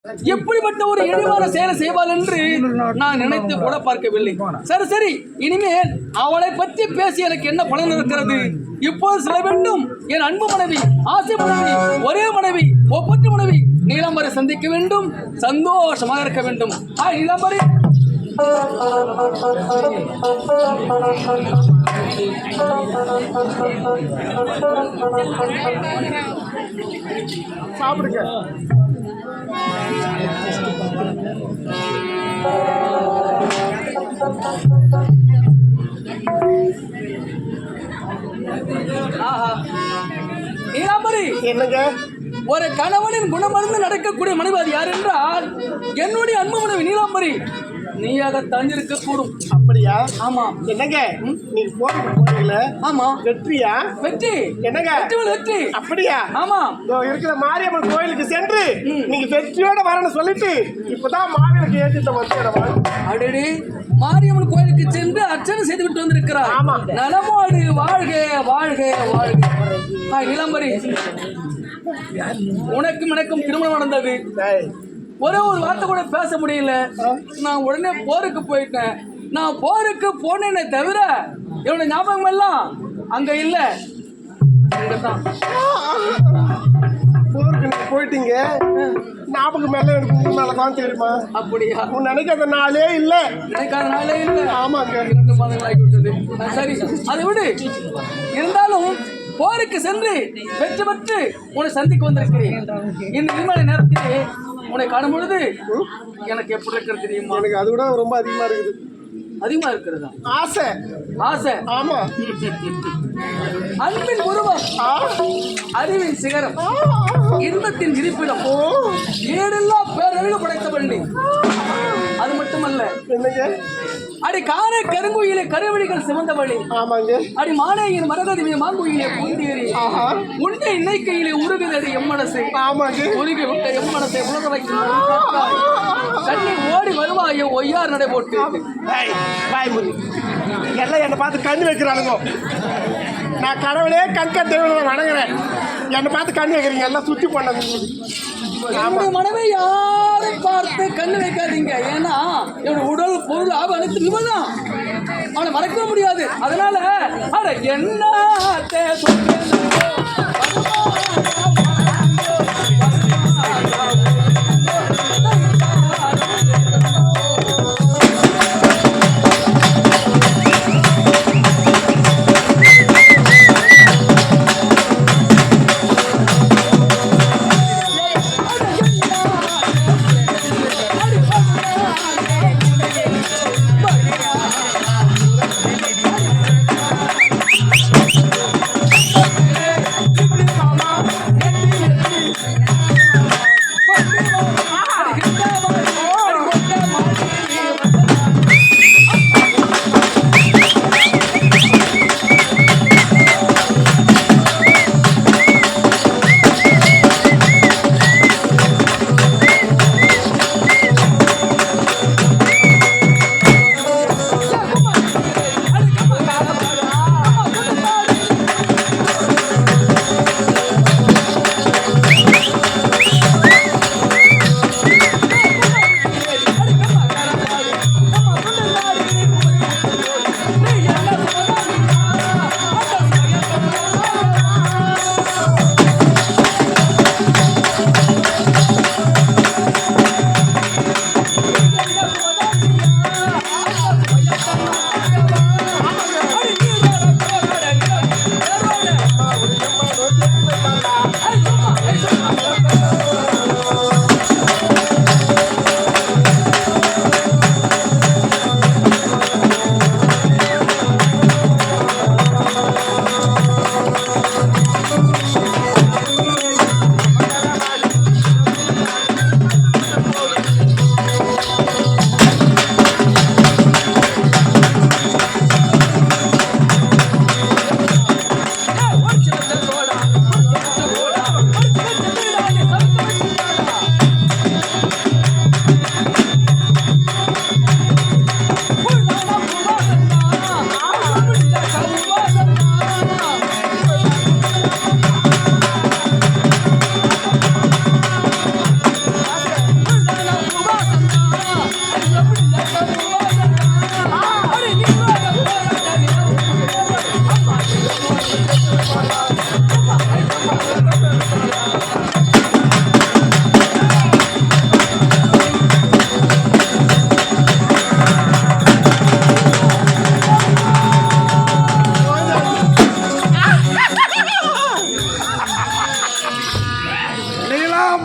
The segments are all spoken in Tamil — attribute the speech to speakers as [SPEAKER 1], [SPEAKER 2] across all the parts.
[SPEAKER 1] எப்படிப்பட்ட ஒரு இழிவான செயலை செய்வாள் என்று நான் நினைத்து கூட பார்க்கவில்லை. சரி சரி, இனிமேல் அவளை பற்றி பேசி எனக்கு என்ன பலன் இருக்கிறது? இப்போது செல்ல வேண்டும். என் அன்பு மனைவி, ஆசை மனைவி, ஒரே மனைவி, ஒப்பற்ற மனைவி நீலாம்பரை சந்திக்க வேண்டும். சந்தோஷமாக இருக்க வேண்டும். நீலாம்பரி,
[SPEAKER 2] சாப்பிடுங்க.
[SPEAKER 1] நீலாம்பரி,
[SPEAKER 2] என்னங்க?
[SPEAKER 1] ஒரு கணவனின் குணமறிந்து நடக்கக்கூடிய மனைவி அது யார் என்றால் என்னுடைய அன்பு மனைவி நீலாம்பரி நீயாகத்தான் இருக்க கூடும்.
[SPEAKER 2] அப்படியா?
[SPEAKER 1] ஆமா.
[SPEAKER 2] என்னங்க நீங்க போறீங்களா?
[SPEAKER 1] ஆமா.
[SPEAKER 2] வெற்றியா?
[SPEAKER 1] வெற்றி.
[SPEAKER 2] என்னங்க
[SPEAKER 1] வெற்றி?
[SPEAKER 2] அப்படியா?
[SPEAKER 1] ஆமா.
[SPEAKER 2] இருக்கிற மாரியம்மன் கோயிலுக்கு சென்று நீங்க வெற்றியோட வரணும் சொல்லிட்டு இப்பதான் மாவிளக்கு ஏற்றிட்ட வந்து
[SPEAKER 1] அடடி, மாரியம்மன் கோயிலுக்கு சென்று அர்ச்சனை செய்து விட்டு வந்திருக்கிறார்.
[SPEAKER 2] ஆமா.
[SPEAKER 1] நலமோடு வாழ்க வாழ்க வாழ்க. நீலாம்பரி, உனக்கும் எனக்கும் திருமணம் நடந்தது. ஒரே ஒரு வார்த்தை கூட பேச முடியல. நான் உடனே போருக்கு போயிட்டேன். நான் போருக்கு போனேனே தவிர என்னோட ஞாபகம் எல்லாம் அங்க இல்ல.
[SPEAKER 2] போருக்கு நீங்க போயிட்டீங்க, ஞாபகம் மேல எனக்கு உங்க மேலதான் தெரியுமா?
[SPEAKER 1] அப்படியா?
[SPEAKER 2] உன் நினைக்காத நாளே இல்ல.
[SPEAKER 1] நினைக்காத நாளே இல்ல.
[SPEAKER 2] ஆமாங்க,
[SPEAKER 1] 2 மாதங்கள் ஆகிவிட்டது. சரி, அதை விடு. இருந்தாலும் போருக்கு சென்று வெற்றி பெற்று உன்னை சந்திக்க வந்திருக்கிறேன். இந்த விமான நேரத்திலே உன்னை காணும் பொழுது எனக்கு எப்படி இருக்கிறது தெரியுமா?
[SPEAKER 2] எனக்கு அது கூட ரொம்ப அதிகமா இருக்குது.
[SPEAKER 1] அதிகமா இருக்கிறதா?
[SPEAKER 2] ஆசை.
[SPEAKER 1] ஆசை?
[SPEAKER 2] ஆமா.
[SPEAKER 1] அன்பின் உருவம், அறிவின் சிகரம், இன்பத்தின் இருப்பிடம், ஏடெல்லாம் பேரழிவு படைத்த வண்டி. அது மட்டுமல்ல,
[SPEAKER 2] என்னங்க
[SPEAKER 1] அடி காரை கருங்குயிலே கருவழிகள் சிவந்த வழி.
[SPEAKER 2] ஆமாங்க.
[SPEAKER 1] அடி மானையின் மரகதிமே மாங்குயிலே பூந்தேறி உண்டை இன்னைக்கையிலே உருகுதடி எம்மனசு.
[SPEAKER 2] ஆமாங்க.
[SPEAKER 1] உருகி விட்ட எம்மனசை உலக கண்ணி ஓடி வருவாயோ ஒய்யார் நடை போட்டு.
[SPEAKER 2] எல்லாம் என்னை பார்த்து கண்ணு வைக்கிறானுங்க. நான் கடவுளே கண்க தெய்வம் வணங்குறேன். என்னை பார்த்து கண்ணு வைக்கிறீங்க. எல்லாம் சுற்றி போனது.
[SPEAKER 1] என்னுடைய மனைவி யாரை பார்த்து கண்ணு வைக்காதீங்க. ஏன்னா என்னோட உடல் பொருள் ஆபம் அனைத்து விவரம் அவனை மறக்க முடியாது. அதனால அட என்ன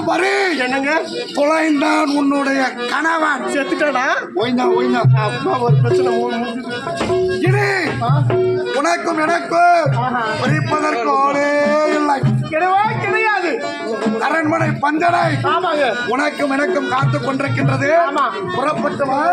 [SPEAKER 3] பாரு
[SPEAKER 2] என்னங்க
[SPEAKER 3] தொலைந்தான் உன்னுடைய கணவன்.
[SPEAKER 2] செத்துட்டானா?
[SPEAKER 3] ஓய்ந்தா ஓய்ந்தா.
[SPEAKER 2] அப்பா ஒரு பிரச்சனை
[SPEAKER 3] இனி உனக்கும் எனக்கும் பிரிப்பதற்கு ஆளே இல்லை.
[SPEAKER 2] கிடையவே கிடையாது.
[SPEAKER 3] அரண்மனை பஞ்சனை
[SPEAKER 2] ஆமாங்க.
[SPEAKER 3] உனக்கும் எனக்கும் காத்துக் கொண்டிருக்கின்றது.
[SPEAKER 2] ஆமா.
[SPEAKER 3] புறப்பட்டு வா.